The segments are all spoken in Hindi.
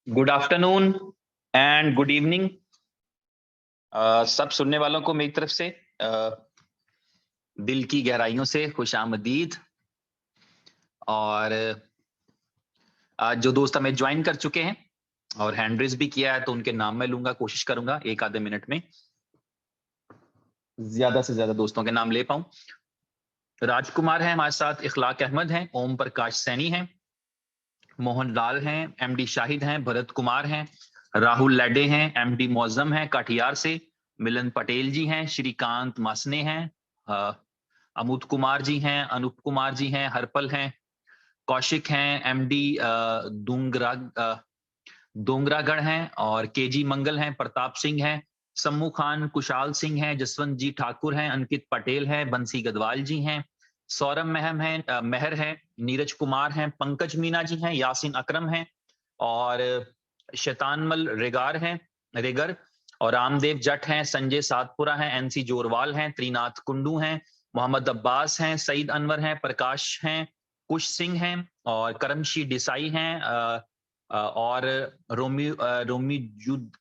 Good afternoon and good evening सब सुनने वालों को मेरी तरफ से दिल की गहराइयों से खुशामदीद। और जो दोस्त हमें ज्वाइन कर चुके हैं और हैंड रेज भी किया है तो उनके नाम मैं लूंगा, कोशिश करूंगा एक आधे मिनट में ज्यादा से ज्यादा दोस्तों के नाम ले पाऊं। राजकुमार हैं हमारे साथ, इखलाक अहमद हैं, ओम प्रकाश सैनी हैं, मोहन लाल हैं, एमडी शाहिद हैं, भरत कुमार हैं, राहुल लैडे हैं, एमडी मौजम हैं काठियार से, मिलन पटेल जी हैं, श्रीकांत मासने हैं, अमुद कुमार जी हैं, अनूप कुमार जी हैं, हरपल हैं, कौशिक हैं, एमडी दोंगरागढ़ हैं, और केजी मंगल हैं, प्रताप सिंह हैं, सम्मू खान, कुशाल सिंह हैं, जसवंत जी ठाकुर हैं, अंकित पटेल हैं, बंसी गदवाल जी हैं, सौरभ मेहर हैं, नीरज कुमार हैं, पंकज मीना जी हैं, यासिन अकरम हैं, और शैतानमल रेगर और रामदेव जट हैं, संजय सातपुरा हैं, एनसी जोरवाल हैं, त्रिनाथ कुंडू हैं, मोहम्मद अब्बास हैं, सईद अनवर हैं, प्रकाश हैं, कुश सिंह हैं, और करमशी डिसाई हैं, और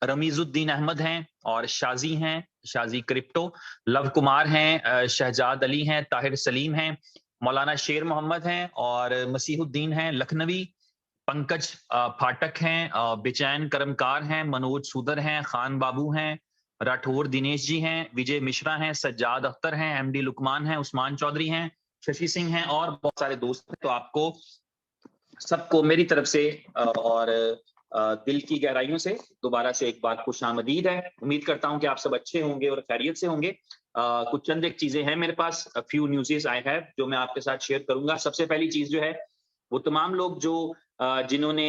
रमीजुद्दीन अहमद हैं, और शाजी हैं, शाजी क्रिप्टो, लव कुमार हैं, शहजाद अली हैं, ताहिर सलीम हैं, मौलाना शेर मोहम्मद हैं, और मसीहुद्दीन हैं, लखनवी, पंकज फाटक हैं, बेचैन कर्मकार हैं, मनोज सुदर हैं, खान बाबू हैं, राठौर दिनेश जी हैं, विजय मिश्रा हैं, सज्जाद अख्तर हैं, एमडी लुकमान हैं, उस्मान चौधरी हैं, शशि सिंह हैं, और बहुत सारे दोस्त हैं। तो आपको सबको मेरी तरफ से और दिल की गहराइयों से दोबारा से एक बार खुशामदीद है। उम्मीद करता हूं कि आप सब अच्छे होंगे और खैरियत से होंगे। कुछ चंद एक चीजें हैं मेरे पास, फ्यू न्यूज़ेस आई हैव जो मैं आपके साथ शेयर करूंगा। सबसे पहली चीज जो है वो तमाम लोग जो जिन्होंने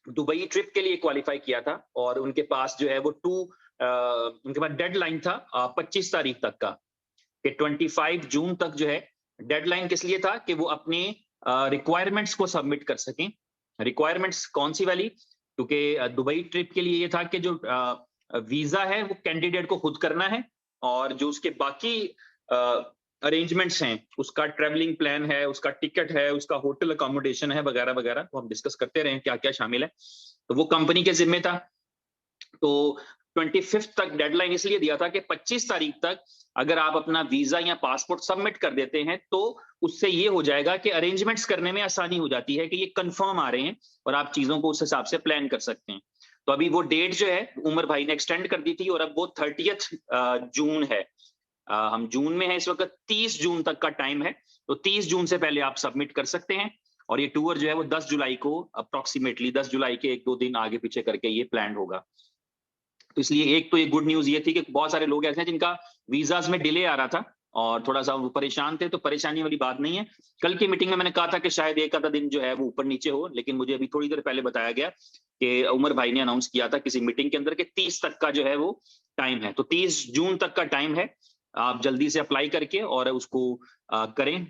दुबई ट्रिप के लिए क्वालिफाई किया था और उनके पास जो है वो उनके पास डेडलाइन था 25 तारीख तक का, कि 25 जून तक जो है डेडलाइन किस लिए था कि वो अपने रिक्वायरमेंट्स को सबमिट कर सकें। रिक्वायरमेंट्स कौन सी वाली? क्योंकि दुबई ट्रिप के लिए ये था कि जो वीजा है वो कैंडिडेट को खुद करना है, और जो उसके बाकी अरेंजमेंट्स हैं, उसका ट्रेवलिंग प्लान है, उसका टिकट है, उसका होटल अकोमोडेशन है, वगैरह वगैरह, तो हम डिस्कस करते रहे क्या क्या शामिल है, तो वो कंपनी के जिम्मे था। तो 25 तक डेडलाइन इसलिए दिया था कि 25 तारीख तक अगर आप अपना वीजा या पासपोर्ट सबमिट कर देते हैं तो उससे ये हो जाएगा कि अरेंजमेंट्स करने में आसानी हो जाती है कि ये कंफर्म आ रहे हैं और आप चीजों को उस हिसाब से प्लान कर सकते हैं। तो अभी वो डेट जो है उमर भाई ने एक्सटेंड कर दी थी और अब वो 30 जून है। हम जून में है इस वक्त, 30 जून तक का टाइम है, तो 30 जून से पहले आप सबमिट कर सकते हैं। और ये टूर जो है वो 10 जुलाई को, अप्रोक्सीमेटली 10 जुलाई के 1-2 दिन आगे पीछे करके ये प्लान होगा। तो इसलिए एक तो ये गुड न्यूज ये थी कि बहुत सारे लोग ऐसे हैं जिनका वीजाज में डिले आ रहा था और थोड़ा सा वो परेशान थे, तो परेशानी वाली बात नहीं है। कल की मीटिंग में मैंने कहा था कि शायद एक आधा दिन जो है वो ऊपर नीचे हो, लेकिन मुझे अभी थोड़ी देर पहले बताया गया कि उमर भाई ने अनाउंस किया था किसी मीटिंग के अंदर कि 30 तक का जो है वो टाइम है। तो 30 जून तक का टाइम है, आप जल्दी से अप्लाई करके और उसको करें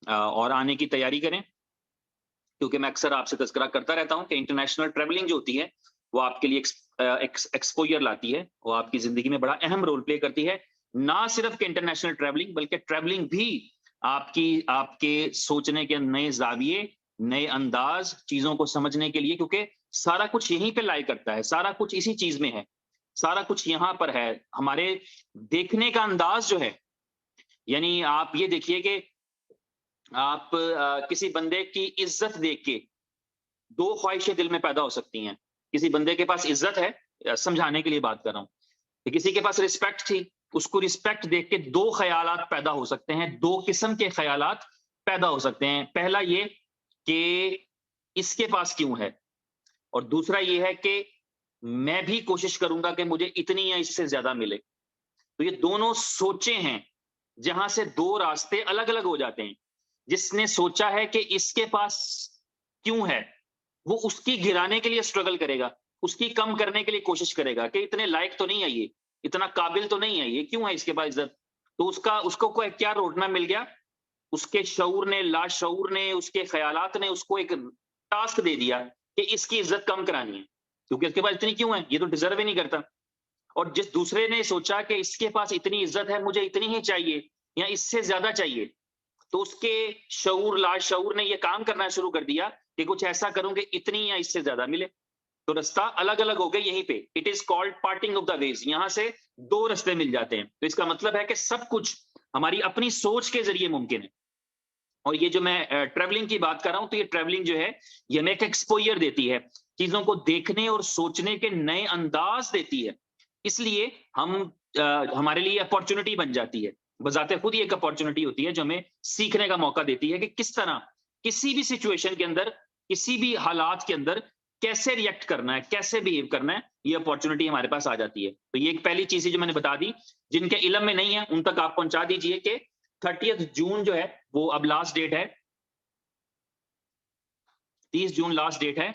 और आने की तैयारी करें। क्योंकि मैं अक्सर आपसे तज़किरा करता रहता हूं कि इंटरनेशनल ट्रैवलिंग जो होती है वो आपके लिए एक्सपोजर लाती है, वो आपकी जिंदगी में बड़ा अहम रोल प्ले करती है। ना सिर्फ कि इंटरनेशनल ट्रैवलिंग, बल्कि ट्रैवलिंग भी आपके सोचने के नए जाविये, नए अंदाज, चीजों को समझने के लिए, क्योंकि सारा कुछ यहीं पे लाई करता है, सारा कुछ इसी चीज में है, सारा कुछ यहां पर है। हमारे देखने का अंदाज जो है, यानी आप ये देखिए कि आप किसी बंदे की इज्जत देख के दो ख्वाहिशें दिल में पैदा हो सकती हैं। किसी बंदे के पास इज्जत है, समझाने के लिए बात कर रहा हूं, कि किसी के पास रिस्पेक्ट थी, उसको रिस्पेक्ट देख के दो ख्यालात पैदा हो सकते हैं, दो किस्म के ख्यालात पैदा हो सकते हैं। पहला ये कि इसके पास क्यों है, और दूसरा ये है कि मैं भी कोशिश करूंगा कि मुझे इतनी या इससे ज्यादा मिले। तो ये दोनों सोचे हैं जहां से दो रास्ते अलग अलग हो जाते हैं। जिसने सोचा है कि इसके पास क्यों है, वो उसकी गिराने के लिए स्ट्रगल करेगा, उसकी कम करने के लिए कोशिश करेगा कि इतने लायक तो नहीं है ये, इतना काबिल तो नहीं है ये, क्यों है इसके पास इज्जत। तो उसको कोई क्या रोडना मिल गया, उसके शऊर ने, लाशऊर ने, उसके ख्यालात ने उसको एक टास्क दे दिया कि इसकी इज्जत कम करानी है, क्योंकि इसके पास इतनी क्यों है, ये तो डिजर्व ही नहीं करता। और जिस दूसरे ने सोचा कि इसके पास इतनी इज्जत है, मुझे इतनी ही चाहिए या इससे ज्यादा चाहिए, तो उसके शऊर, लाशऊर ने ये काम करना शुरू कर दिया कि कुछ ऐसा करूं कि इतनी या इससे ज्यादा मिले, तो रास्ता अलग अलग हो गए यहीं पे। It is called parting of the ways. यहां से दो रास्ते मिल जाते हैं। तो इसका मतलब है कि सब कुछ हमारी अपनी सोच के जरिए मुमकिन है। और ये जो मैं ट्रैवलिंग की बात कर रहा हूं, तो ये ट्रैवलिंग जो है ये हमें एक एक्सपोजर देती है, चीजों को देखने और सोचने के नए अंदाज देती है। इसलिए हमारे लिए अपॉर्चुनिटी बन जाती है, बजाते खुद ही एक अपॉर्चुनिटी होती है जो हमें सीखने का मौका देती है कि किस तरह किसी भी सिचुएशन के अंदर, किसी भी हालात के अंदर कैसे रिएक्ट करना है, कैसे बिहेव करना है। ये अपॉर्चुनिटी हमारे पास आ जाती है। तो ये एक पहली चीज है जो मैंने बता दी। जिनके इलम में नहीं है उन तक आप पहुंचा दीजिए कि 30 जून जो है वो अब लास्ट डेट है, 30 जून लास्ट डेट है।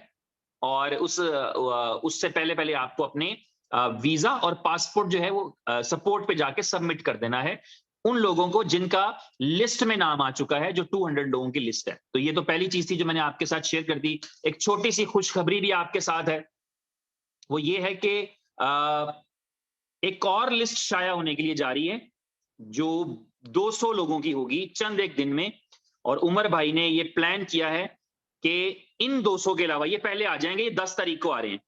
और उससे पहले पहले आपको अपने वीजा और पासपोर्ट जो है वो सपोर्ट पे जाके सबमिट कर देना है उन लोगों को जिनका लिस्ट में नाम आ चुका है, जो 200 लोगों की लिस्ट है। तो ये तो पहली चीज थी जो मैंने आपके साथ शेयर कर दी। एक छोटी सी खुशखबरी भी आपके साथ है, वो ये है कि एक और लिस्ट शाया होने के लिए जा रही है जो 200 लोगों की होगी चंद एक दिन में। और उमर भाई ने ये प्लान किया है कि इन 200 के अलावा ये पहले आ जाएंगे, ये 10 तारीख को आ रहे हैं,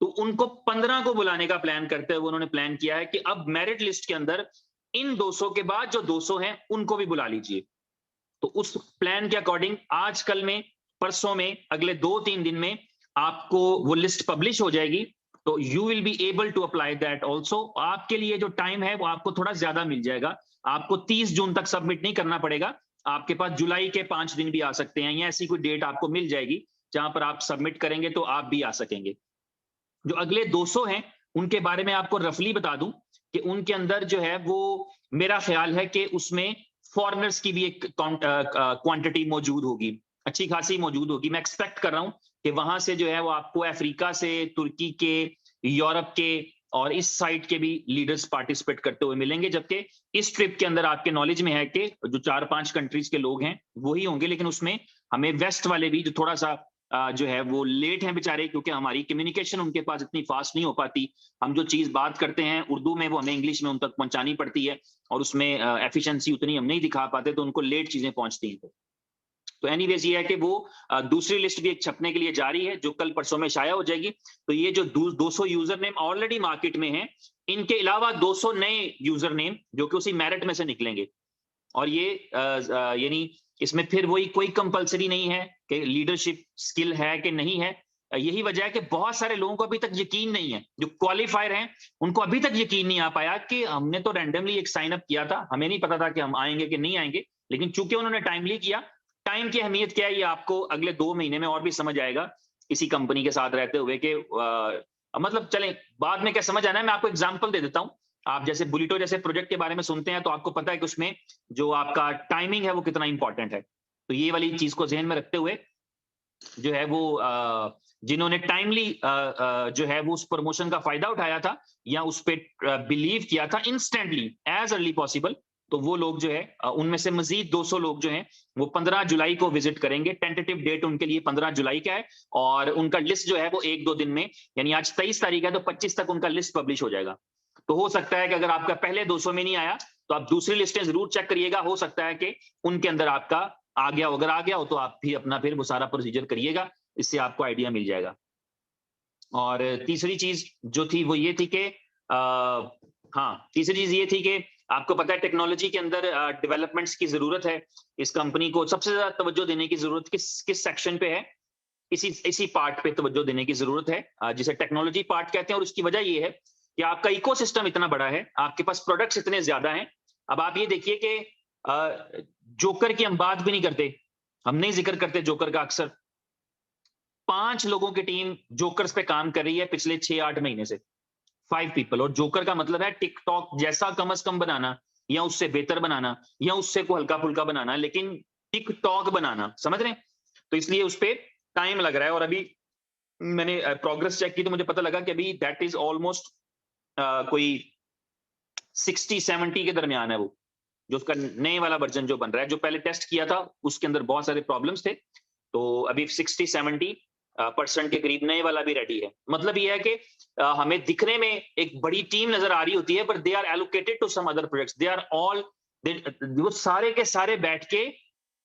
तो उनको 15 को बुलाने का प्लान करते हुए उन्होंने प्लान किया है कि अब मेरिट लिस्ट के अंदर इन 200 के बाद जो 200 हैं उनको भी बुला लीजिए। तो उस प्लान के अकॉर्डिंग आज कल में, परसों में, अगले 2-3 दिन में आपको वो लिस्ट पब्लिश हो जाएगी। तो you will be able to apply that also. आपके लिए जो टाइम है वो आपको थोड़ा ज्यादा मिल जाएगा। आपको 30 जून तक सबमिट नहीं करना पड़ेगा। आपके पास जुलाई के 5 दिन भी आ सकते हैं, या ऐसी कोई डेट आपको मिल जाएगी जहां पर आप सबमिट करेंगे तो आप भी आ सकेंगे। जो अगले 200 हैं उनके बारे में आपको रफली बता दूं कि उनके अंदर जो है वो, मेरा ख्याल है कि उसमें फॉरेनर्स की भी एक क्वांटिटी मौजूद होगी, अच्छी खासी मौजूद होगी। मैं एक्सपेक्ट कर रहा हूं कि वहां से जो है वो आपको अफ्रीका से, तुर्की के, यूरोप के और इस साइड के भी लीडर्स पार्टिसिपेट करते हुए मिलेंगे। जबकि इस ट्रिप के अंदर आपके नॉलेज में है कि जो 4-5 कंट्रीज के लोग हैं वही होंगे, लेकिन उसमें हमें वेस्ट वाले भी जो थोड़ा सा जो है वो लेट हैं बेचारे, क्योंकि हमारी कम्युनिकेशन उनके पास इतनी फास्ट नहीं हो पाती। हम जो चीज बात करते हैं उर्दू में वो हमें इंग्लिश में उन तक पहुंचानी पड़ती है, और उसमें एफिशिएंसी उतनी हम नहीं दिखा पाते, तो उनको लेट चीजें पहुंचती हैं। तो एनीवेज ये है कि वो दूसरी लिस्ट भी एक छपने के लिए जारी है जो कल परसों में शाया हो जाएगी। तो ये जो 200 यूजर नेम ऑलरेडी मार्केट में हैं, इनके अलावा 200 नए यूजर नेम जो कि उसी मेरिट में से निकलेंगे। और ये यानी इसमें फिर वही कोई कंपलसरी नहीं है कि लीडरशिप स्किल है कि नहीं है। यही वजह है कि बहुत सारे लोगों को अभी तक यकीन नहीं है, जो क्वालिफायर हैं उनको अभी तक यकीन नहीं आ पाया कि हमने तो रैंडमली एक साइन अप किया था, हमें नहीं पता था कि हम आएंगे कि नहीं आएंगे, लेकिन चूंकि उन्होंने टाइमली किया। टाइम की अहमियत क्या है ये आपको अगले 2 महीने में और भी समझ आएगा इसी कंपनी के साथ रहते हुए कि मतलब चलें बाद में क्या समझ आना है। मैं आपको एग्जांपल दे देता हूं। आप जैसे बुलिटो जैसे प्रोजेक्ट के बारे में सुनते हैं तो आपको पता है कि उसमें जो आपका टाइमिंग है वो कितना इंपॉर्टेंट है। तो ये वाली चीज को ध्यान में रखते हुए जो है वो जिन्होंने टाइमली जो है वो उस प्रमोशन का फायदा उठाया था या उस पर बिलीव किया था इंस्टेंटली एज अर्ली पॉसिबल, तो वो लोग जो है उनमें से मजीद 200 लोग जो हैं वो 15 जुलाई को विजिट करेंगे। टेंटेटिव डेट उनके लिए 15 जुलाई का है, और उनका लिस्ट जो है वो 1-2 दिन में, यानी आज 23 तारीख है तो 25 तक उनका लिस्ट पब्लिश हो जाएगा। तो हो सकता है कि अगर आपका पहले 200 में नहीं आया तो आप दूसरी लिस्टें जरूर चेक करिएगा, हो सकता है कि उनके अंदर आपका आ गया। अगर आ गया हो तो आप भी अपना फिर वो सारा प्रोसीजर करिएगा, इससे आपको आइडिया मिल जाएगा। और तीसरी चीज जो थी वो ये थी कि तीसरी चीज ये थी कि आपको पता है टेक्नोलॉजी के अंदर डेवलपमेंट्स की जरूरत है। इस कंपनी को सबसे ज्यादा तवज्जो देने की जरूरत किस सेक्शन पे है, इसी पार्ट पे तवज्जो देने की जरूरत है जिसे टेक्नोलॉजी पार्ट कहते हैं। और उसकी वजह ये है कि आपका इकोसिस्टम इतना बड़ा है, आपके पास प्रोडक्ट्स इतने ज्यादा हैं। अब आप ये देखिए कि जोकर की हम बात भी नहीं करते, हम नहीं जिक्र करते जोकर का अक्सर। 5 लोगों की टीम जोकर्स पे काम कर रही है पिछले 6-8 महीने से, 5 पीपल। और जोकर का मतलब है टिकटॉक जैसा कम से कम बनाना, या उससे बेहतर बनाना, या उससे को हल्का फुल्का बनाना, लेकिन टिकटॉक बनाना, समझ रहे हैं? तो इसलिए उस पर टाइम लग रहा है। और अभी मैंने प्रोग्रेस चेक की तो मुझे पता लगा कि अभी दैट इज ऑलमोस्ट कोई 60-70 के दरमियान है वो, जो उसका नए वाला वर्जन जो बन रहा है। जो पहले टेस्ट किया था उसके अंदर बहुत सारे प्रॉब्लम्स थे, तो अभी 60-70% के करीब नए वाला भी रेडी है। मतलब ये है कि हमें दिखने में एक बड़ी टीम नजर आ रही होती है, पर they are allocated to some other projects, they are all, वो सारे के सारे बैठ के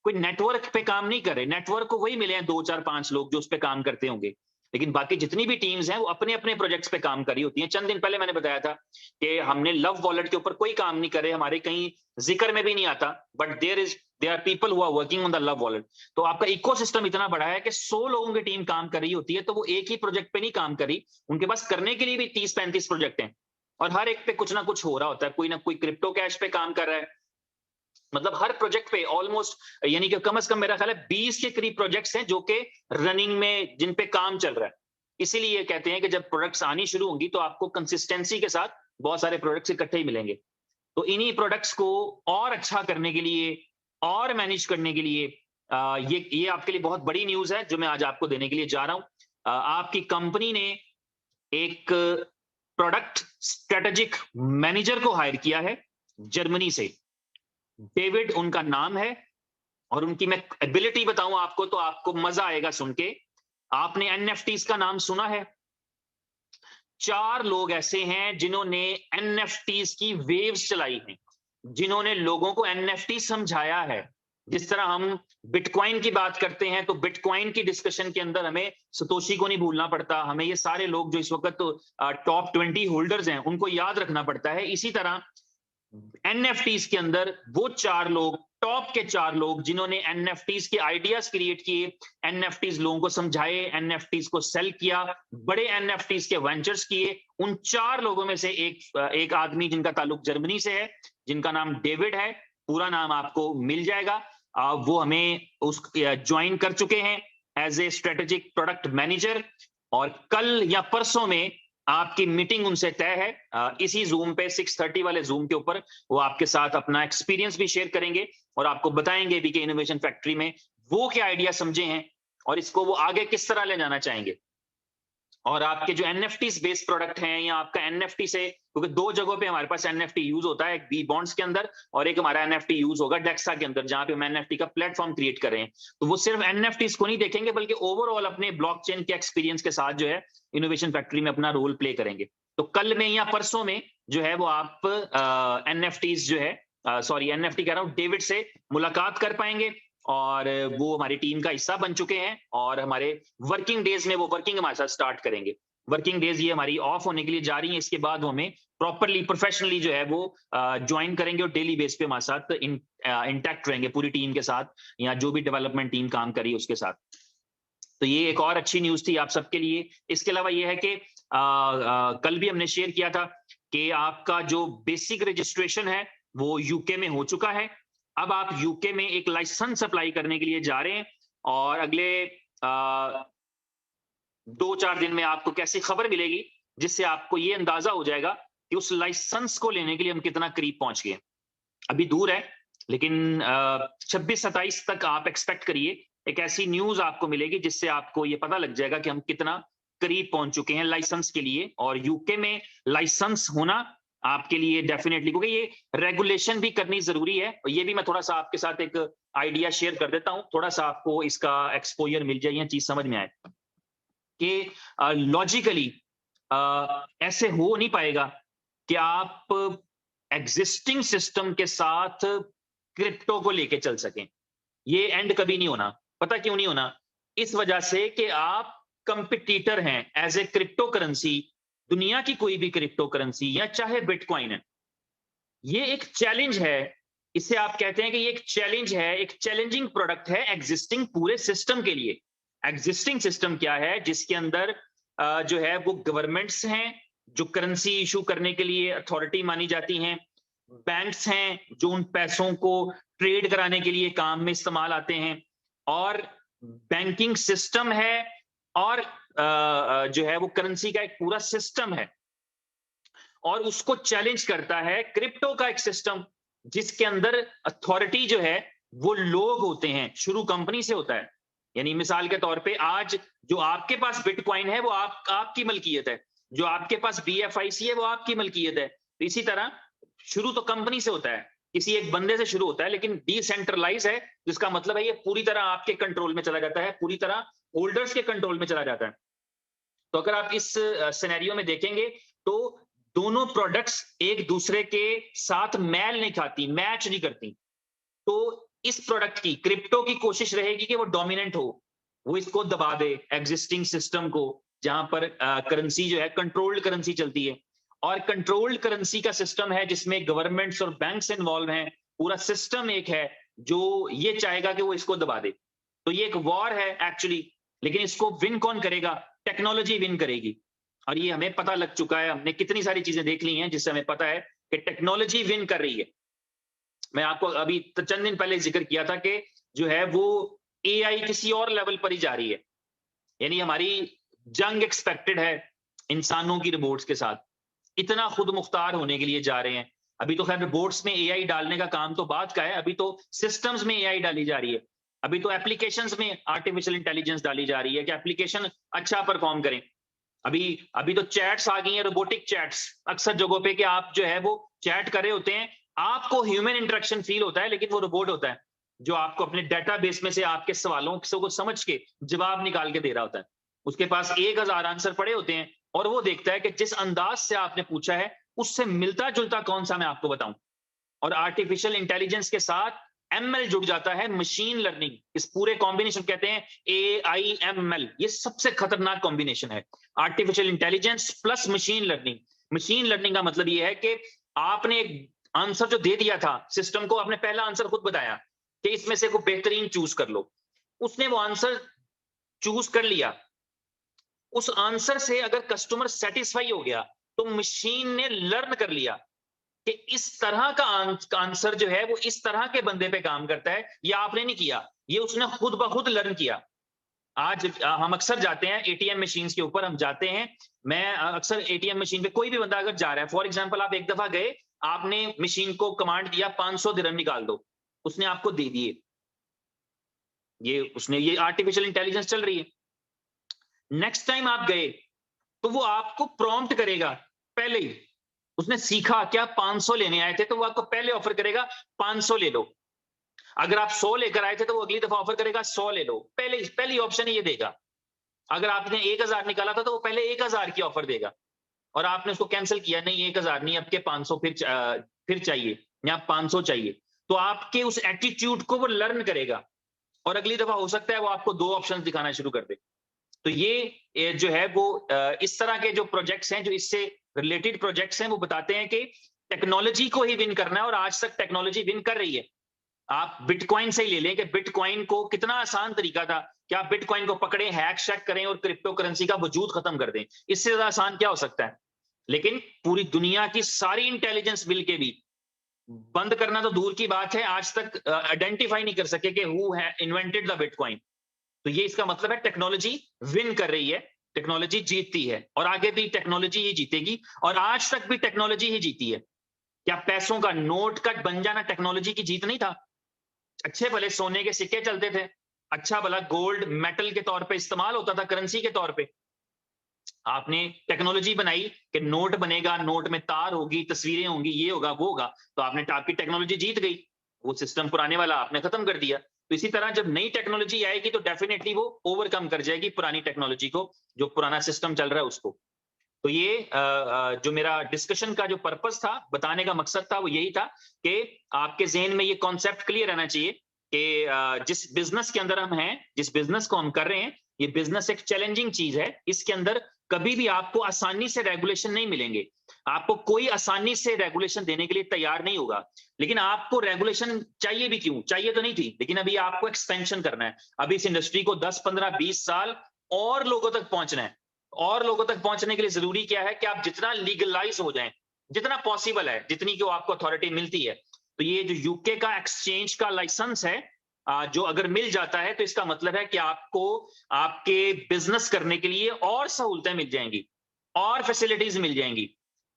कोई नेटवर्क पे काम नहीं कर रहे, नेटवर्क को वही मिले हैं 2 4 5 लोग जो उस पे काम करते होंगे, लेकिन बाकी जितनी भी टीम्स हैं वो अपने अपने प्रोजेक्ट्स पे काम कर रही होती हैं। चंद दिन पहले मैंने बताया था कि हमने लव वॉलेट के ऊपर कोई काम नहीं कर रहे, हमारे कहीं जिक्र में भी नहीं आता, but there are people who are working on the love wallet. तो आपका इकोसिस्टम इतना बड़ा है कि 100 लोगों की टीम काम कर रही होती है, तो वो एक ही प्रोजेक्ट पे नहीं काम कर रही, उनके पास करने के लिए भी 30-35 प्रोजेक्ट हैं और हर एक पे कुछ ना कुछ हो रहा होता है। कोई ना कोई क्रिप्टो कैश पे काम कर रहा है, मतलब हर प्रोजेक्ट पे ऑलमोस्ट, यानी कि कम से कम मेरा ख्याल है 20 के करीब प्रोजेक्ट्स हैं जो कि रनिंग में, जिन पे काम चल रहा है। इसीलिए कहते हैं कि जब प्रोडक्ट्स आनी शुरू होंगी तो आपको कंसिस्टेंसी के साथ बहुत सारे प्रोडक्ट्स इकट्ठे ही मिलेंगे। तो इन्हीं प्रोडक्ट्स को और अच्छा करने के लिए और मैनेज करने के लिए ये आपके लिए बहुत बड़ी न्यूज है जो मैं आज आपको देने के लिए जा रहा हूं। आपकी कंपनी ने एक प्रोडक्ट स्ट्रेटेजिक मैनेजर को हायर किया है जर्मनी से। डेविड उनका नाम है और उनकी मैं एबिलिटी बताऊं आपको तो आपको मजा आएगा सुन के। आपने एनएफटीज का नाम सुना है? 4 लोग ऐसे हैं जिन्होंने एनएफटीज की वेव्स चलाई हैं, जिन्होंने लोगों को एनएफटी समझाया है। जिस तरह हम बिटकॉइन की बात करते हैं तो बिटकॉइन की डिस्कशन के अंदर हमें सतोशी को नहीं भूलना पड़ता, हमें ये सारे लोग जो इस वक्त टॉप 20 होल्डर्स हैं उनको याद रखना पड़ता है। इसी तरह एनएफटीज के अंदर वो 4 लोग, टॉप के 4 लोग जिन्होंने एनएफटीज के आइडियाज क्रिएट किए, एनएफटीज लोगों को समझाए, एनएफटीज को सेल किया, बड़े एनएफटीज के वेंचर्स किए, उन 4 लोगों में से एक आदमी जिनका ताल्लुक जर्मनी से है, जिनका नाम डेविड है, पूरा नाम आपको मिल जाएगा। वो हमें उस ज्वाइन कर चुके हैं as a strategic product manager और कल या परसों में आपकी मीटिंग उनसे तय है। इसी जूम पे 6:30 वाले जूम के ऊपर वो आपके साथ अपना एक्सपीरियंस भी शेयर करेंगे और आपको बताएंगे बीके इनोवेशन फैक्ट्री में वो क्या आइडिया समझे हैं और इसको वो आगे किस तरह ले जाना चाहेंगे। और आपके जो एनएफटीज बेस्ड प्रोडक्ट हैं या आपका एनएफटी से, क्योंकि 2 जगहों पे हमारे पास एनएफटी यूज होता है, एक बी बॉन्ड्स के अंदर और एक हमारा एनएफटी यूज होगा डेक्सा के अंदर, जहां पे हम एनएफटी का प्लेटफॉर्म क्रिएट कर रहे हैं। तो वो सिर्फ एनएफटीज को नहीं देखेंगे बल्कि ओवरऑल अपने ब्लॉकचेन के एक्सपीरियंस के साथ जो है इनोवेशन फैक्ट्री में अपना रोल प्ले करेंगे। तो कल में या परसों में जो है वो आप एनएफटीज जो है सॉरी एनएफटी कह रहा हूं, डेविड से मुलाकात कर पाएंगे और वो हमारी टीम का हिस्सा बन चुके हैं और हमारे वर्किंग डेज में वो वर्किंग हमारे साथ स्टार्ट करेंगे। वर्किंग डेज ये हमारी ऑफ होने के लिए जा रही हैं, इसके बाद वो हमें प्रॉपरली प्रोफेशनली जो है वो ज्वाइन करेंगे और डेली बेस पे हमारे साथ इंटैक्ट रहेंगे पूरी टीम के साथ या जो भी डेवलपमेंट टीम काम करी उसके साथ। तो ये एक और अच्छी न्यूज थी आप सबके लिए। इसके अलावा ये है कि कल भी हमने शेयर किया था कि आपका जो बेसिक रजिस्ट्रेशन है वो यूके में हो चुका है। अब आप यूके में एक लाइसेंस अप्लाई करने के लिए जा रहे हैं और अगले 2-4 दिन में आपको कैसी खबर मिलेगी जिससे आपको ये अंदाजा हो जाएगा कि उस लाइसेंस को लेने के लिए हम कितना करीब पहुंच गए। अभी दूर है लेकिन 26-27 तक आप एक्सपेक्ट करिए, एक ऐसी न्यूज आपको मिलेगी जिससे आपको ये पता लग जाएगा कि हम कितना करीब पहुंच चुके हैं लाइसेंस के लिए। और यूके में लाइसेंस होना आपके लिए डेफिनेटली, क्योंकि ये रेगुलेशन भी करनी जरूरी है। और ये भी मैं थोड़ा सा आपके साथ एक आइडिया शेयर कर देता हूं, थोड़ा सा आपको इसका एक्सपोजर मिल जाए, ये चीज समझ में आए कि लॉजिकली ऐसे हो नहीं पाएगा कि आप एग्जिस्टिंग सिस्टम के साथ क्रिप्टो को लेके चल सकें। ये एंड कभी नहीं होना। पता क्यों नहीं होना? इस वजह से कि आप कंपिटिटर हैं एज ए क्रिप्टो करेंसी। दुनिया की कोई भी क्रिप्टो करेंसी या चाहे बिटकॉइन है, ये एक चैलेंज है। इससे आप कहते हैं कि ये एक चैलेंज है, एक चैलेंजिंग प्रोडक्ट है एग्जिस्टिंग पूरे सिस्टम के लिए। एग्जिस्टिंग सिस्टम क्या है? जिसके अंदर जो है वो गवर्नमेंट्स हैं जो करेंसी इशू करने के लिए अथॉरिटी मानी जाती हैं, बैंक्स हैं जो उन पैसों को ट्रेड कराने के लिए काम में इस्तेमाल आते हैं, और बैंकिंग सिस्टम है, और जो है वो करेंसी का एक पूरा सिस्टम है। और उसको चैलेंज करता है क्रिप्टो का एक सिस्टम जिसके अंदर अथॉरिटी जो है वो लोग होते हैं, शुरू कंपनी से होता है। यानी मिसाल के तौर पे आज जो आपके पास बिटकॉइन है वो आपकी मलकियत है, जो आपके पास BFIC है वो आपकी मलकियत है। तो इसी तरह शुरू तो कंपनी से होता है, किसी एक बंदे से शुरू होता है, लेकिन डिसेंट्रलाइज है, जिसका मतलब है ये पूरी तरह आपके कंट्रोल में चला जाता है, पूरी तरह होल्डर्स के कंट्रोल में चला जाता है। तो अगर आप इस सिनेरियो में देखेंगे तो दोनों प्रोडक्ट्स एक दूसरे के साथ मैच नहीं करती। तो इस प्रोडक्ट की, क्रिप्टो की कोशिश रहेगी कि वो डोमिनेंट हो, वो इसको दबा दे एग्जिस्टिंग सिस्टम को, जहां पर करेंसी जो है कंट्रोल्ड करेंसी चलती है। और कंट्रोल्ड करेंसी का सिस्टम है जिसमें गवर्नमेंट्स और बैंक्स इन्वॉल्व हैं, पूरा सिस्टम एक है जो ये चाहेगा कि वो इसको दबा दे। तो ये एक वॉर है एक्चुअली, लेकिन इसको विन कौन करेगा? टेक्नोलॉजी विन करेगी। और ये हमें पता लग चुका है, हमने कितनी सारी चीजें देख ली हैं जिससे हमें पता है कि टेक्नोलॉजी विन कर रही है। मैं आपको अभी चंद दिन पहले जिक्र किया था कि जो है वो एआई किसी और लेवल पर ही जा रही है, यानी हमारी जंग एक्सपेक्टेड है इंसानों की रोबोट्स के साथ, इतना खुद मुख्तार होने के लिए जा रहे हैं। अभी तो खैर रोबोट्स में एआई डालने का काम तो बात का है, अभी तो सिस्टम्स में एआई डाली जा रही है, अभी तो एप्लीकेशंस में आर्टिफिशियल इंटेलिजेंस डाली जा रही है कि एप्लीकेशन अच्छा परफॉर्म करें। अभी अभी तो चैट्स आ गई हैं, रोबोटिक चैट्स, अक्सर जगहों पे कि आप जो है वो चैट कर रहे होते हैं, आपको ह्यूमन इंटरेक्शन फील होता है, लेकिन वो रोबोट होता है जो आपको अपने डेटाबेस में से आपके सवालों को समझ के जवाब निकाल के दे रहा होता है। उसके पास 1000 आंसर पड़े होते हैं और वो देखता है कि जिस अंदाज से आपने पूछा है उससे मिलता जुलता कौन सा मैं आपको बताऊं। और आर्टिफिशियल इंटेलिजेंस के साथ एमएल जुड़ जाता है, मशीन लर्निंग, इस पूरे कॉम्बिनेशन कहते हैं AIML। ये सबसे खतरनाक कॉम्बिनेशन है, artificial intelligence plus machine learning. Machine learning का मतलब ये है कि आपने एक आंसर जो दे दिया था सिस्टम को, आपने पहला आंसर खुद बताया कि इसमें से कोई बेहतरीन चूज कर लो, उसने वो आंसर चूज कर लिया। उस आंसर से अगर कस्टमर सेटिस्फाई हो गया तो मशीन ने लर्न कर लिया कि इस तरह का आंसर जो है वो इस तरह के बंदे पे काम करता है, ये आपने नहीं किया, ये उसने खुद ब खुद लर्न किया। आज हम अक्सर जाते हैं एटीएम मशीन के ऊपर, हम जाते हैं, मैं अक्सर एटीएम मशीन पे कोई भी बंदा अगर जा रहा है, फॉर एग्जांपल आप एक दफा गए, आपने मशीन को कमांड दिया 500 दिरहम निकाल दो, उसने आपको दे दिए, ये आर्टिफिशियल इंटेलिजेंस चल रही है। नेक्स्ट टाइम आप गए तो वो आपको प्रॉम्प्ट करेगा, पहले ही उसने सीखा क्या 500 लेने आए थे तो वो आपको पहले ऑफर करेगा 500 ले लो। अगर आप 100 लेकर आए थे तो वो अगली दफा ऑफर करेगा 100 ले लो, पहली ऑप्शन ये देगा। अगर आपने 1000 निकाला था तो वो पहले 1000 की ऑफर देगा और आपने उसको कैंसिल किया, नहीं 1000 नहीं, अब के 500 फिर चाहिए या 500 चाहिए, तो आपके उस एटीट्यूड को वो लर्न करेगा और अगली दफा हो सकता है वो आपको 2 ऑप्शंस दिखाना शुरू कर दे। तो ये जो है वो इस तरह के जो प्रोजेक्ट्स हैं, जो इससे रिलेटेड प्रोजेक्ट्स हैं, वो बताते हैं कि टेक्नोलॉजी को ही विन करना है और आज तक टेक्नोलॉजी विन कर रही है। आप बिटकॉइन से ही ले लें कि बिटकॉइन को कितना आसान तरीका था कि आप बिटकॉइन को पकड़ें, हैक शैक करें और क्रिप्टो करेंसी का वजूद खत्म कर दें। इससे ज्यादा आसान क्या हो सकता है? लेकिन पूरी दुनिया की सारी इंटेलिजेंस मिल के भी बंद करना तो दूर की बात है, आज तक आइडेंटिफाई नहीं कर सके कि हु है इन्वेंटेड द बिटकॉइन। तो ये इसका मतलब है टेक्नोलॉजी विन कर रही है, टेक्नोलॉजी जीतती है और आगे भी टेक्नोलॉजी ही जीतेगी और आज तक भी टेक्नोलॉजी ही जीती है। क्या पैसों का नोट का बन जाना टेक्नोलॉजी की जीत नहीं था? अच्छे भले सोने के सिक्के चलते थे, अच्छा भला गोल्ड मेटल के तौर पे इस्तेमाल होता था, करेंसी के तौर पे। आपने टेक्नोलॉजी बनाई कि नोट बनेगा, नोट में तार होगी, तस्वीरें होंगी, ये होगा वो होगा, तो आपकी टेक्नोलॉजी जीत गई, वो सिस्टम पुराने वाला आपने खत्म कर दिया। तो इसी तरह जब नई टेक्नोलॉजी आएगी तो डेफिनेटली वो ओवरकम कर जाएगी पुरानी टेक्नोलॉजी को, जो पुराना सिस्टम चल रहा है उसको। तो ये जो मेरा डिस्कशन का जो पर्पस था, बताने का मकसद था, वो यही था कि आपके ज़हन में ये कॉन्सेप्ट क्लियर रहना चाहिए कि जिस बिजनेस के अंदर हम हैं, जिस बिजनेस को हम कर रहे हैं, ये बिजनेस एक चैलेंजिंग चीज है। इसके अंदर कभी भी आपको आसानी से रेगुलेशन नहीं मिलेंगे, आपको कोई आसानी से रेगुलेशन देने के लिए तैयार नहीं होगा। लेकिन आपको रेगुलेशन चाहिए भी क्यों? चाहिए तो नहीं थी, लेकिन अभी आपको एक्सपेंशन करना है। अभी इस इंडस्ट्री को 10, 15, 20 साल और लोगों तक पहुंचना है। और लोगों तक पहुंचने के लिए जरूरी क्या है कि आप जितना लीगलाइज हो जाएं, जितना पॉसिबल है, जितनी को आपको अथॉरिटी मिलती है। तो ये जो यूके का एक्सचेंज का लाइसेंस है, जो अगर मिल जाता है तो इसका मतलब है कि आपको आपके बिजनेस करने के लिए और सहूलतें मिल जाएंगी और फैसिलिटीज मिल जाएंगी।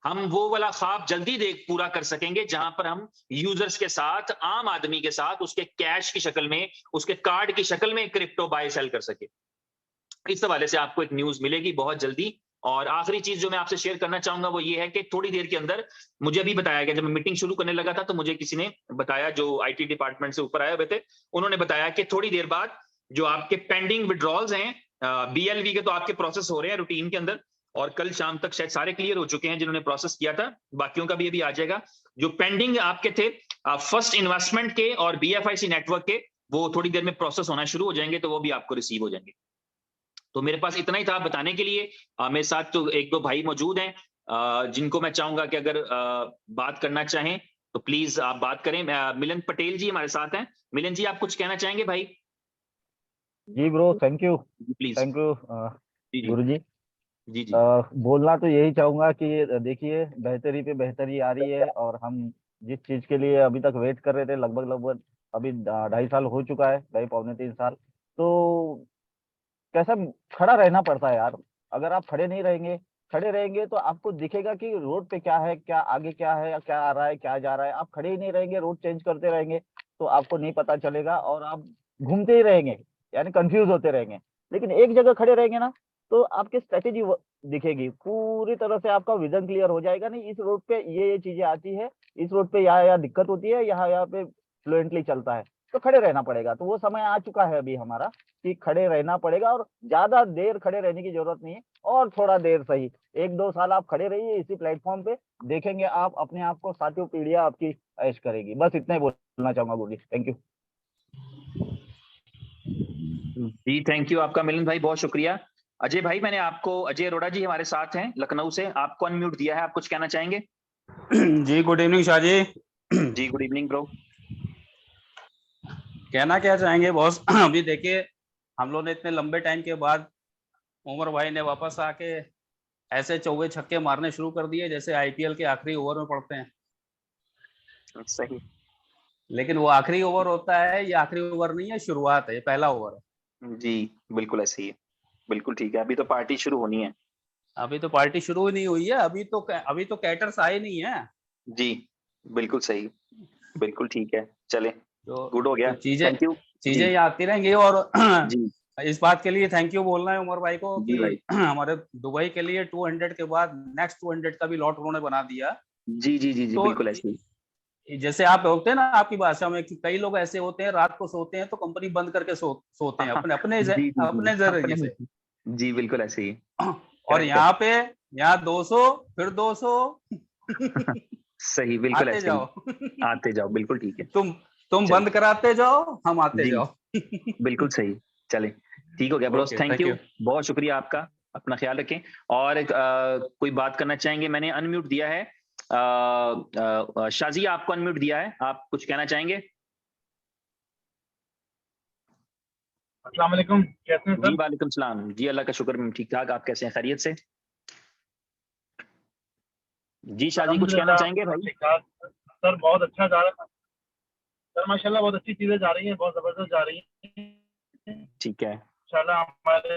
हम वो वाला ख्वाब जल्दी पूरा कर सकेंगे जहां पर हम यूजर्स के साथ, आम आदमी के साथ, उसके कैश की शक्ल में, उसके कार्ड की शक्ल में क्रिप्टो बाय सेल कर सके। इस हवाले से आपको एक न्यूज मिलेगी बहुत जल्दी। और आखिरी चीज जो मैं आपसे शेयर करना चाहूंगा वो ये है कि थोड़ी देर के अंदर मुझे अभी बताया गया, जब मैं मीटिंग शुरू करने लगा था तो मुझे किसी ने बताया, जो आईटी डिपार्टमेंट से ऊपर आए हुए थे, उन्होंने बताया कि थोड़ी देर बाद जो आपके पेंडिंग विड्रॉल्स हैं, बीएलवी के तो आपके प्रोसेस हो रहे हैं रूटीन के अंदर, और कल शाम तक शायद सारे क्लियर हो चुके हैं जिन्होंने प्रोसेस किया था, बाकियों का भी अभी आ जाएगा। जो पेंडिंग आपके थे फर्स्ट इन्वेस्टमेंट के और बीएफआईसी नेटवर्क के, वो थोड़ी देर में प्रोसेस होना शुरू हो जाएंगे, तो वो भी आपको रिसीव हो जाएंगे। तो मेरे पास इतना ही था बताने के लिए। मेरे साथ तो एक दो भाई मौजूद हैं जिनको मैं चाहूंगा कि अगर बात करना चाहें तो प्लीज आप बात करें। मिलन पटेल जी हमारे साथ हैं। मिलन जी, आप कुछ कहना चाहेंगे भाई? जी bro, thank you. Please. Thank you जी जी गुरु जी। जी जी बोलना तो यही चाहूंगा कि देखिए, बेहतरी पे बेहतरी आ रही है, और हम जिस चीज के लिए अभी तक वेट कर रहे थे, लगभग लगभग अभी 2.5 साल हो चुका है, 2.5 पौने 3 साल। तो कैसा खड़ा रहना पड़ता है यार। अगर आप खड़े रहेंगे तो आपको दिखेगा कि रोड पे क्या है, क्या आगे क्या है, क्या आ रहा है, क्या जा रहा है। आप खड़े ही नहीं रहेंगे, रोड चेंज करते रहेंगे, तो आपको नहीं पता चलेगा, और आप घूमते ही रहेंगे, यानी कंफ्यूज होते रहेंगे। लेकिन एक जगह खड़े रहेंगे ना, तो आपकी स्ट्रेटेजी दिखेगी पूरी तरह से, आपका विजन क्लियर हो जाएगा। नहीं, इस रोड पे ये चीजें आती है, इस रोड पे यहाँ दिक्कत होती है, यहाँ पे फ्लुएंटली चलता है, तो खड़े रहना पड़ेगा। तो वो समय आ चुका है अभी हमारा कि खड़े रहना पड़ेगा, और ज्यादा देर खड़े रहने की जरूरत नहीं है, और थोड़ा देर सही, 1-2 साल आप खड़े रहिए इसी प्लेटफॉर्म पे, देखेंगे आप अपने आप को, साथियों पीढ़ियां आपकी ऐश करेगी। बस इतना ही बोलना चाहूंगा गुरु जी। Thank you. जी, थैंक यू आपका मिलन भाई, बहुत शुक्रिया। अजय भाई, मैंने आपको, अजय अरोड़ा जी हमारे साथ हैं लखनऊ से, आपको अनम्यूट दिया है, आप कुछ कहना चाहेंगे? जी गुड इवनिंग शाह जी। जी गुड इवनिंग ब्रो। कहना क्या चाहेंगे बॉस, अभी देखिए हम लोग ने इतने लंबे टाइम के बाद उमर भाई ने वापस आके ऐसे चौके छक्के मारने शुरू कर दिए जैसे आईपीएल के आखिरी ओवर में पड़ते हैं। सही। लेकिन वो आखिरी ओवर होता है, ये आखिरी ओवर नहीं है, शुरुआत है, ये पहला ओवर है। जी बिल्कुल ऐसे ही है, बिल्कुल ठीक है। अभी तो पार्टी शुरू होनी है। अभी तो पार्टी शुरू ही नहीं हुई है, अभी तो कैटर्स आए नहीं है। जी बिल्कुल सही, बिल्कुल ठीक है। चले, तो गुड हो गया। चीजें थैंक यू चीजें जी। ये आती रहेंगी। और जी इस बात के लिए थैंक यू बोलना है उमर भाई को जी कि भाई। हमारे दुबई के लिए 200 के बाद नेक्स्ट 200 का भी लॉट उन्होंने बना दिया। जी जी जी जी तो बिल्कुल ऐसे ही। जैसे आप होते हैं ना, आपकी भाषा में कि कई लोग ऐसे होते हैं रात को सोते हैं तो कंपनी बंद करके सोते हैं अपने अपने जी जी जी अपने जरिए अपने, से। जी बिल्कुल ऐसे ही। और करेक्ट है। यहाँ 200 फिर 200 सही, बिल्कुल आते ऐसे ही। जाओ। आते जाओ, बिल्कुल ठीक है। तुम चलिए बंद कराते जाओ, हम आते जी, जाओ। बिल्कुल सही। चले, ठीक हो गया Bros, okay, thank thank you, you. बहुत शुक्रिया आपका। अपना ख्याल रखें। और कोई बात करना चाहेंगे? मैंने अनम्यूट दिया है, शाजी आपको अनम्यूट दिया है, आप कुछ कहना चाहेंगे? अस्सलाम वालेकुम, कैसे हैं जी सर? वालेकुम सलाम जी, अल्लाह का शुक्र, मैं ठीक ठाक। आप कैसे हैं, खैरियत से? जी शाजी, कुछ कहना अल्हम्दुलिल्लाह चाहेंगे सब भाई? ठीक ठाक। सर बहुत अच्छा जा रहा है सर, माशाल्लाह बहुत अच्छी चीजें जा रही हैं, बहुत जबरदस्त जा रही हैं। ठीक है। इंशाल्लाह हमारे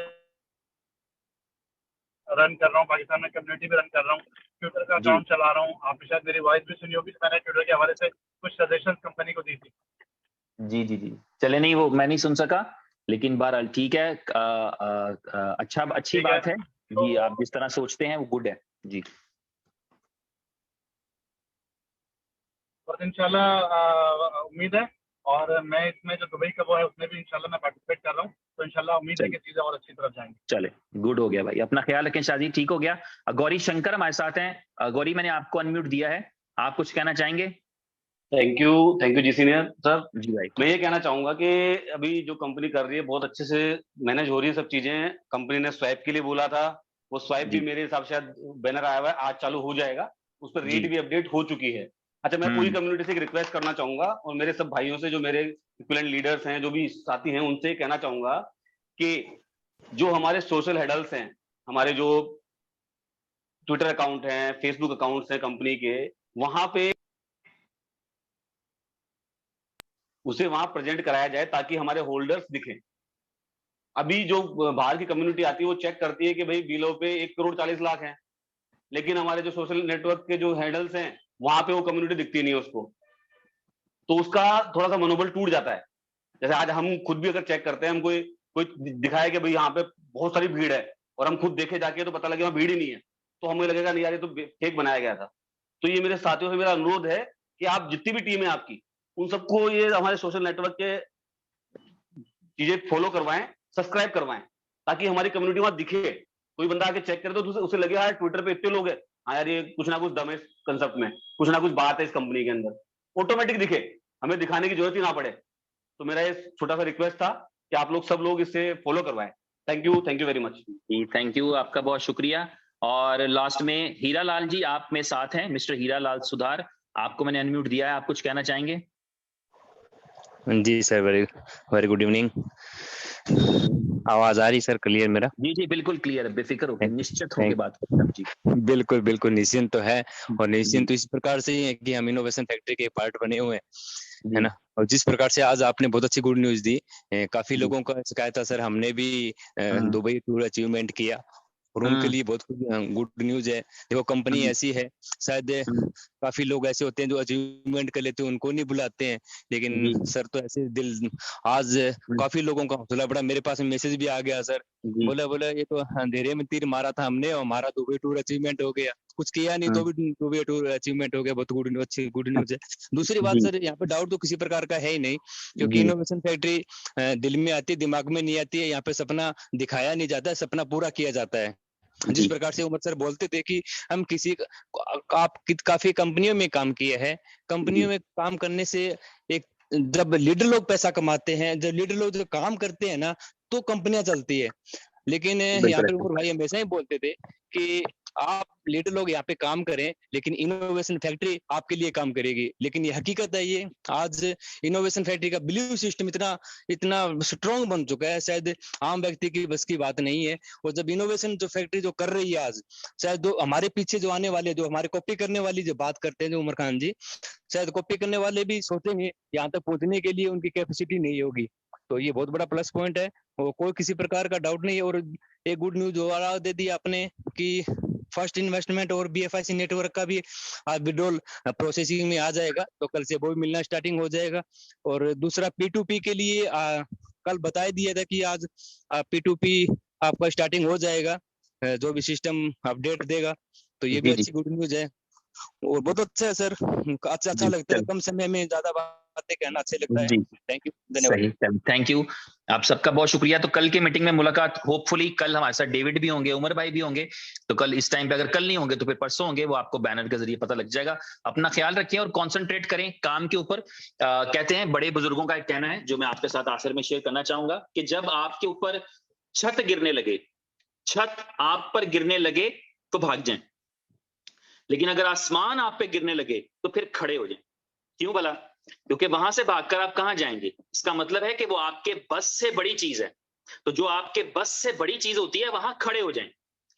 रन कर रहा हूँ, पाकिस्तान में कम्युनिटी भी रन कर रहा हूँ, ट्विटर का जी अकाउंट चला रहा हूँ। आपने शायद मेरी वॉइस भी सुनी होगी, तो मैंने ट्विटर के हवाले से कुछ सजेशन कंपनी को दी थी। जी जी जी, चले, नहीं वो मैं नहीं सुन सका, लेकिन बहरहाल ठीक है। अच्छा, अच्छी ठीक है, बात है तो जी, आप जिस तरह सोचते हैं वो गुड है जी। बस इंशाल्लाह उम्मीद है, और मैं इसमें जो दुबई का वो है उसमें भी इंशाल्लाह मैं पार्टिसिपेट कर रहा हूँ, तो इंशाल्लाह उम्मीद है चलिए, कि चीजें और अच्छी तरफ जाएंगी। चले, गुड हो गया भाई, अपना ख्याल रखें। शादी ठीक हो गया। गौरी शंकर हमारे साथ हैं। गौरी, मैंने आपको अनम्यूट दिया है, आप कुछ कहना चाहेंगे? थैंक यू जी सीनियर सर। जी भाई। मैं ये कहना चाहूंगा कि अभी जो कंपनी कर रही है बहुत अच्छे से मैनेज हो रही है सब चीजें। कंपनी ने स्वैप के लिए बोला था, वो स्वैप भी जी मेरे हिसाब से शायद बैनर आया हुआ है, आज चालू हो जाएगा, उस पर जी। रेट भी अपडेट हो चुकी है। अच्छा, मैं पूरी कम्युनिटी से एक रिक्वेस्ट करना चाहूंगा और मेरे सब भाइयों से, जो मेरे इक्विवेलेंट लीडर्स हैं, जो भी साथी हैं, उनसे कहना चाहूंगा कि जो हमारे सोशल हैंडल्स हैं, हमारे जो ट्विटर अकाउंट हैं, फेसबुक अकाउंट्स हैं कंपनी के, वहां पे उसे वहां प्रेजेंट कराया जाए ताकि हमारे होल्डर्स दिखें। अभी जो बाहर की कम्युनिटी आती है वो चेक करती है कि भाई बिलो पे 1,40,00,000 है, लेकिन हमारे जो सोशल नेटवर्क के जो हैंडल्स हैं वहां पे वो कम्युनिटी दिखती नहीं है उसको, तो उसका थोड़ा सा मनोबल टूट जाता है। जैसे आज हम खुद भी अगर चेक करते हैं, हम कोई कोई दिखाए कि भाई यहाँ पे बहुत सारी भीड़ है, और हम खुद देखे जाके तो पता लगे वहां भीड़ ही नहीं है, तो हमें लगेगा नहीं यार ये तो फेक बनाया गया था। तो ये मेरे साथियों से मेरा अनुरोध है कि आप जितनी भी टीम है आपकी, उन सबको ये हमारे सोशल नेटवर्क के चीजें फॉलो करवाएं, सब्सक्राइब करवाएं, ताकि हमारी कम्युनिटी वहां दिखे कोई बंदा आके चेक करे तो उसे लगे यार ट्विटर पे इतने लोग हैं, हाँ यार ये कुछ ना कुछ दम है कंसेप्ट में, कुछ ना कुछ बात है इस कंपनी के अंदर, ऑटोमेटिक दिखे, हमें दिखाने की जरूरत ही ना पड़े। तो मेरा ये छोटा सा रिक्वेस्ट था कि आप लोग सब लोग इससे फॉलो करवाएं। Thank you very much. Thank you, आपका बहुत शुक्रिया। और लास्ट में हीरा लाल जी आप में साथ हैं, मिस्टर हीरा लाल सुधार, आपको मैंने अनम्यूट दिया है, आप कुछ कहना चाहेंगे? जी sir, very very good evening. आवाज आ रही सर क्लियर मेरा? जी जी बिल्कुल क्लियर है, बेफिक्र होकर निश्चित होकर बात करते हैं जी। बिल्कुल बिल्कुल निश्चिंत तो है, और निश्चिंत तो इस प्रकार से ही है कि हम इनोवेशन फैक्ट्री के पार्ट बने हुए हैं, है ना। और जिस प्रकार से आज आपने बहुत अच्छी गुड न्यूज दी, काफी लोगों का शिकायत था सर, हमने भी दुबई टूर अचीवमेंट किया और उनके लिए बहुत गुड न्यूज है। देखो कंपनी ऐसी है, शायद काफी लोग ऐसे होते हैं जो अचीवमेंट कर लेते हैं, उनको नहीं बुलाते हैं, लेकिन सर तो ऐसे दिल, आज काफी लोगों का हौसला बढ़ा। मेरे पास मैसेज भी आ गया सर, बोला ये तो अंधेरे में तीर मारा था हमने और हमारा दुबई टूर अचीवमेंट हो गया, कुछ किया नहीं तो भी दुबई टूर अचीवमेंट हो गया। बहुत गुड न्यूज, अच्छी गुड न्यूज है। दूसरी बात सर, यहाँ पे डाउट तो किसी प्रकार का है ही नहीं, क्योंकि इनोवेशन फैक्ट्री दिल में आती है, दिमाग में नहीं आती है। यहाँ पे सपना दिखाया नहीं जाता है, सपना पूरा किया जाता है। जिस प्रकार से उमर सर बोलते थे कि हम किसी आप काफी कंपनियों में काम किए हैं, कंपनियों में काम करने से एक, जब लीडर लोग पैसा कमाते हैं, जब लीडर लोग जो काम करते हैं ना, तो कंपनियां चलती है। लेकिन यहाँ पे उमर भाई हमेशा ही बोलते थे कि आप लीडर लोग यहाँ पे काम करें, लेकिन इनोवेशन फैक्ट्री आपके लिए काम करेगी। लेकिन ये हकीकत है, ये आज इनोवेशन फैक्ट्री का बिलीव सिस्टम इतना स्ट्रॉन्ग बन चुका है, शायद आम व्यक्ति की बस की बात नहीं है। और जब इनोवेशन जो फैक्ट्री जो कर रही है आज, शायद हमारे पीछे जो आने वाले, जो हमारे कॉपी करने वाली जो बात करते हैं जो उमर खान जी, शायद कॉपी करने वाले भी सोचेंगे यहाँ तक पहुंचने के लिए उनकी कैपेसिटी नहीं होगी। तो ये बहुत बड़ा प्लस पॉइंट है, और कोई किसी प्रकार का डाउट नहीं है। और एक गुड न्यूज और दे दी आपने कि फर्स्ट इन्वेस्टमेंट और BFIC नेटवर्क का भी विड्रॉल प्रोसेसिंग में आ जाएगा, तो कल से वो भी मिलना स्टार्टिंग हो जाएगा। और दूसरा P2P के लिए कल बता दिया था कि आज P2P आपका स्टार्टिंग हो जाएगा, जो भी सिस्टम अपडेट देगा, तो ये भी अच्छी गुड न्यूज है। और बहुत अच्छा है सर, अच्छा लगता है, कम समय में ज्यादा बातें कहना अच्छा लगता है। थैंक यू, धन्यवाद। थैंक यू, आप सबका बहुत शुक्रिया। तो कल की मीटिंग में मुलाकात, होपफुली कल हमारे साथ डेविड भी होंगे, उमर भाई भी होंगे, तो कल इस टाइम पे, अगर कल नहीं होंगे तो फिर परसों होंगे, वो आपको बैनर के जरिए पता लग जाएगा। अपना ख्याल रखिए और कॉन्सेंट्रेट करें काम के ऊपर। कहते हैं, बड़े बुजुर्गों का एक कहना है जो मैं आपके साथ आखिर में शेयर करना चाहूंगा, कि जब आपके ऊपर छत गिरने लगे, छत आप पर गिरने लगे तो भाग जाएं, लेकिन अगर आसमान आप पे गिरने लगे तो फिर खड़े हो जाएं। क्यों भला? क्योंकि वहां से भागकर आप कहां जाएंगे? इसका मतलब है कि वो आपके बस से बड़ी चीज है। तो जो आपके बस से बड़ी चीज होती है वहां खड़े हो जाएं,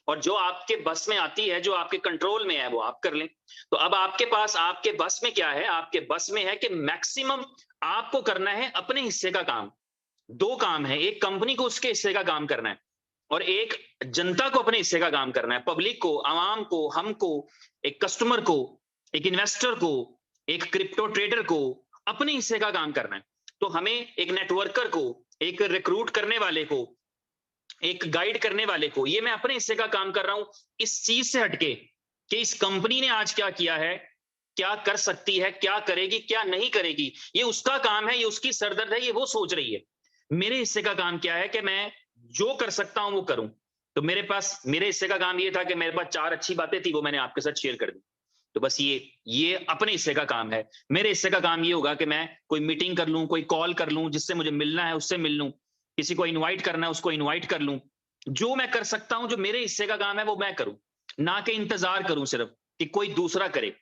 और जो आपके बस में आती है, जो आपके कंट्रोल में है, वो आप कर लें। तो अब आपके पास, आपके बस में क्या है? आपके बस में है कि मैक्सिमम आपको करना है अपने हिस्से का काम। दो काम है, एक कंपनी को उसके हिस्से का काम करना है, और एक जनता को अपने हिस्से का काम करना है। पब्लिक को, आवाम को, हमको, एक कस्टमर को, एक इन्वेस्टर को, एक क्रिप्टो ट्रेडर को अपने हिस्से का काम करना है। तो हमें एक नेटवर्कर को, एक रिक्रूट करने वाले को, एक गाइड करने वाले को, ये मैं अपने हिस्से का काम कर रहा हूं, इस चीज से हटके कि इस कंपनी ने आज क्या किया है, क्या कर सकती है, क्या करेगी, क्या नहीं करेगी, ये उसका काम है, ये उसकी सरदर्द है, ये वो सोच रही है। मेरे हिस्से का काम क्या है कि मैं जो कर सकता हूं वो करूं। तो मेरे हिस्से का काम ये था कि मेरे पास 4 अच्छी बातें थी, वो मैंने आपके साथ शेयर कर दी। तो बस ये अपने हिस्से का काम है। मेरे हिस्से का काम ये होगा कि मैं कोई मीटिंग कर लूं, कोई कॉल कर लूं, जिससे मुझे मिलना है उससे मिल लूं, किसी को इनवाइट करना है उसको इनवाइट कर लूं। जो मैं कर सकता हूं, जो मेरे हिस्से का काम है, वो मैं करूं, ना कि इंतजार करूं सिर्फ कि कोई दूसरा करे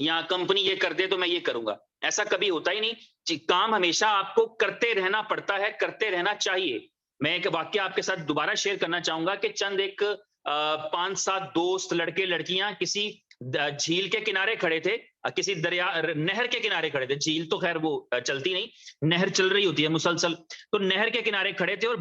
या कंपनी ये कर दे तो मैं ये करूंगा। ऐसा कभी होता ही नहीं। काम हमेशा आपको करते रहना पड़ता है, करते रहना चाहिए। मैं एक वाक्य आपके साथ दोबारा शेयर करना चाहूंगा कि चंद एक 5-7 दोस्त, लड़के लड़कियां किसी झील के किनारे खड़े थे, किसी दरिया, नहर के किनारे खड़े थे। झील तो खैर वो चलती नहीं, नहर चल रही होती है मुसलसल। तो नहर के किनारे खड़े थे और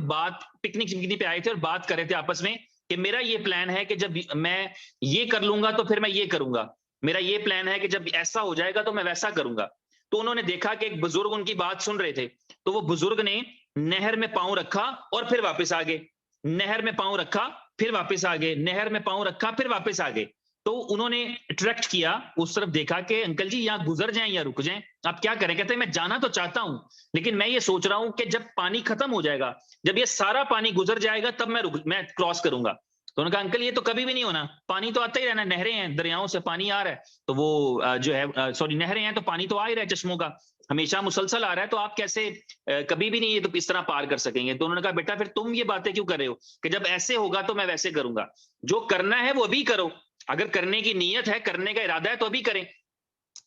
पिकनिक पे आए थे और बात कर रहे थे आपस में कि मेरा ये प्लान है कि जब मैं ये कर लूंगा तो फिर मैं ये करूंगा, मेरा ये प्लान है कि जब ऐसा हो जाएगा तो मैं वैसा करूंगा। तो उन्होंने देखा कि एक बुजुर्ग उनकी बात सुन रहे थे, तो वो बुजुर्ग ने नहर में पांव रखा और फिर वापस आ गए, नहर में पांव रखा फिर वापस आ गए, नहर में पांव रखा फिर वापस आ गए। तो उन्होंने अट्रैक्ट किया, उस तरफ देखा कि अंकल जी यहाँ गुजर जाएं या रुक जाएं, आप क्या करें? कहते हैं मैं जाना तो चाहता हूं, लेकिन मैं ये सोच रहा हूं कि जब पानी खत्म हो जाएगा, जब ये सारा पानी गुजर जाएगा, तब मैं क्रॉस करूंगा। तो उन्होंने कहा अंकल ये तो कभी भी नहीं होना, पानी तो आता ही रहना, नहरें हैं, दरियाओं से पानी आ रहा है, तो वो जो है सॉरी नहरें हैं तो पानी तो आ ही रहा है चश्मों का, हमेशा मुसलसल आ रहा है, तो आप कैसे कभी भी नहीं ये तो इस तरह पार कर सकेंगे। तो उन्होंने कहा बेटा फिर तुम ये बातें क्यों कर रहे हो कि जब ऐसे होगा तो मैं वैसे करूंगा, जो करना है वो अभी करो, अगर करने की नीयत है, करने का इरादा है तो अभी करें।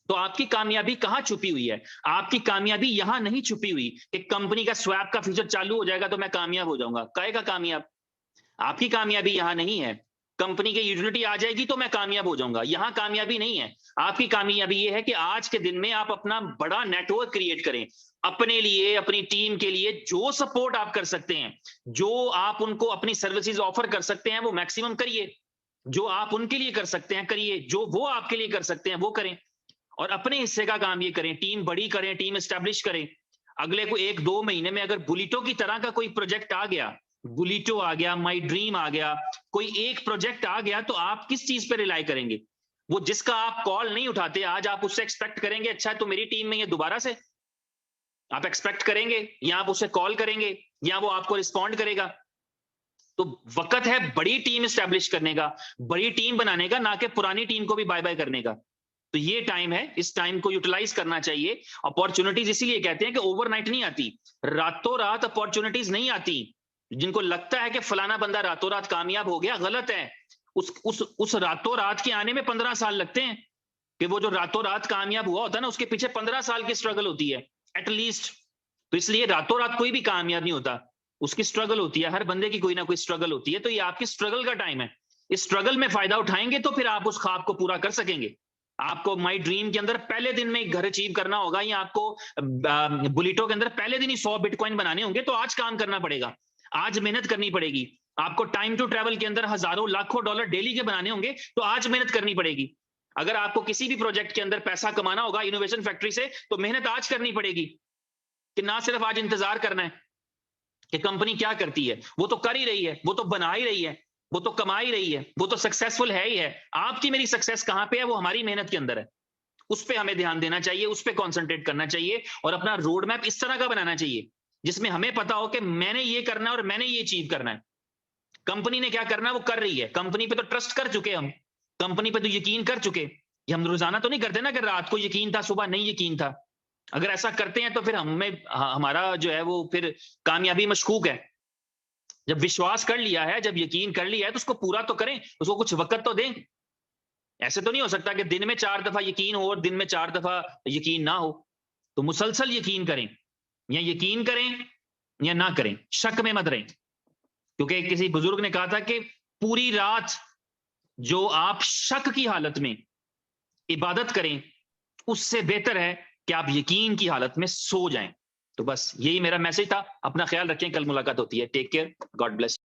तो आपकी कामयाबी कहां छुपी हुई है? आपकी कामयाबी यहां नहीं छुपी हुई कि कंपनी का स्वैप का फीचर चालू हो जाएगा तो मैं कामयाब हो जाऊंगा, कहेगा कामयाब। आपकी कामयाबी यहां नहीं है कंपनी की यूटिलिटी आ जाएगी तो मैं कामयाब हो जाऊंगा, यहां कामयाबी नहीं है। आपकी कामयाबी ये है कि आज के दिन में आप अपना बड़ा नेटवर्क क्रिएट करें, अपने लिए, अपनी टीम के लिए जो सपोर्ट आप कर सकते हैं, जो आप उनको अपनी सर्विसेज ऑफर कर सकते हैं वो मैक्सिमम करिए, जो आप उनके लिए कर सकते हैं करिए, जो वो आपके लिए कर सकते हैं वो करें, और अपने हिस्से का काम ये करें, टीम बड़ी करें, टीम एस्टेब्लिश करें। अगले को 1-2 महीने में अगर बुलेटो की तरह का कोई प्रोजेक्ट आ गया, बुलेटो आ गया, माई ड्रीम आ गया, कोई एक प्रोजेक्ट आ गया, तो आप किस चीज पे रिलाई करेंगे? वो जिसका आप कॉल नहीं उठाते, आज आप उससे एक्सपेक्ट करेंगे अच्छा तो मेरी टीम में ये दोबारा से आप एक्सपेक्ट करेंगे, या आप उसे कॉल करेंगे, या वो आपको रिस्पॉन्ड करेगा? तो वक्त है बड़ी टीम एस्टेब्लिश करने का, बड़ी टीम बनाने का, ना कि पुरानी टीम को भी बाय बाय करने का। तो ये टाइम है, इस टाइम को यूटिलाइज करना चाहिए। अपॉर्चुनिटीज इसीलिए कहते हैं कि ओवरनाइट नहीं आती, रातों रात अपॉर्चुनिटीज नहीं आती। जिनको लगता है कि फलाना बंदा रातों रात कामयाब हो गया, गलत है। उस रातों रात के आने में 15 साल लगते हैं, कि वो जो रातों रात कामयाब हुआ होता है ना, उसके पीछे 15 साल की स्ट्रगल होती है एटलीस्ट। तो इसलिए रातों रात कोई भी कामयाब नहीं होता, उसकी स्ट्रगल होती है, हर बंदे की कोई ना कोई स्ट्रगल होती है। तो ये आपकी स्ट्रगल का टाइम है, इस स्ट्रगल में फायदा उठाएंगे तो फिर आप उस ख्वाब को पूरा कर सकेंगे। आपको माई ड्रीम के अंदर पहले दिन में घर अचीव करना होगा, या आपको बुलेटो के अंदर पहले दिन ही 100 बिटकॉइन बनाने होंगे, तो आज काम करना पड़ेगा, आज मेहनत करनी पड़ेगी। आपको टाइम टू ट्रैवल के अंदर हजारों लाखों डॉलर डेली के बनाने होंगे, तो आज मेहनत करनी पड़ेगी। अगर आपको किसी भी प्रोजेक्ट के अंदर पैसा कमाना होगा इनोवेशन फैक्ट्री से, तो मेहनत आज करनी पड़ेगी, कि ना सिर्फ आज इंतजार करना है कि कंपनी क्या करती है, वो तो कर ही रही है, वो तो बना ही रही है, वो तो कमा ही रही है, वो तो सक्सेसफुल है ही है। आपकी मेरी सक्सेस कहां पे है? वो हमारी मेहनत के अंदर है। उस पे हमें ध्यान देना चाहिए, उस पे कॉन्सेंट्रेट करना चाहिए, और अपना रोड मैप इस तरह का बनाना चाहिए जिसमें हमें पता हो कि मैंने ये करना है और मैंने ये अचीव करना है। कंपनी ने क्या करना है वो कर रही है, कंपनी पे तो ट्रस्ट कर चुके, हम कंपनी पे तो यकीन कर चुके। ये हम रोजाना तो नहीं करते ना कि रात को यकीन था सुबह नहीं यकीन था। अगर ऐसा करते हैं तो फिर हमारा जो है वो फिर कामयाबी मशकूक है। जब विश्वास कर लिया है, जब यकीन कर लिया है, तो उसको पूरा तो करें, उसको कुछ वक्त तो दें। ऐसे तो नहीं हो सकता कि दिन में 4 दफा यकीन हो और दिन में 4 दफा यकीन ना हो। तो मुसलसल यकीन करें, या यकीन करें या ना करें, शक में मत रहें। क्योंकि किसी बुजुर्ग ने कहा था कि पूरी रात जो आप शक की हालत में इबादत करें, उससे बेहतर है कि आप यकीन की हालत में सो जाएं। तो बस यही मेरा मैसेज था। अपना ख्याल रखें, कल मुलाकात होती है। Take care, god bless.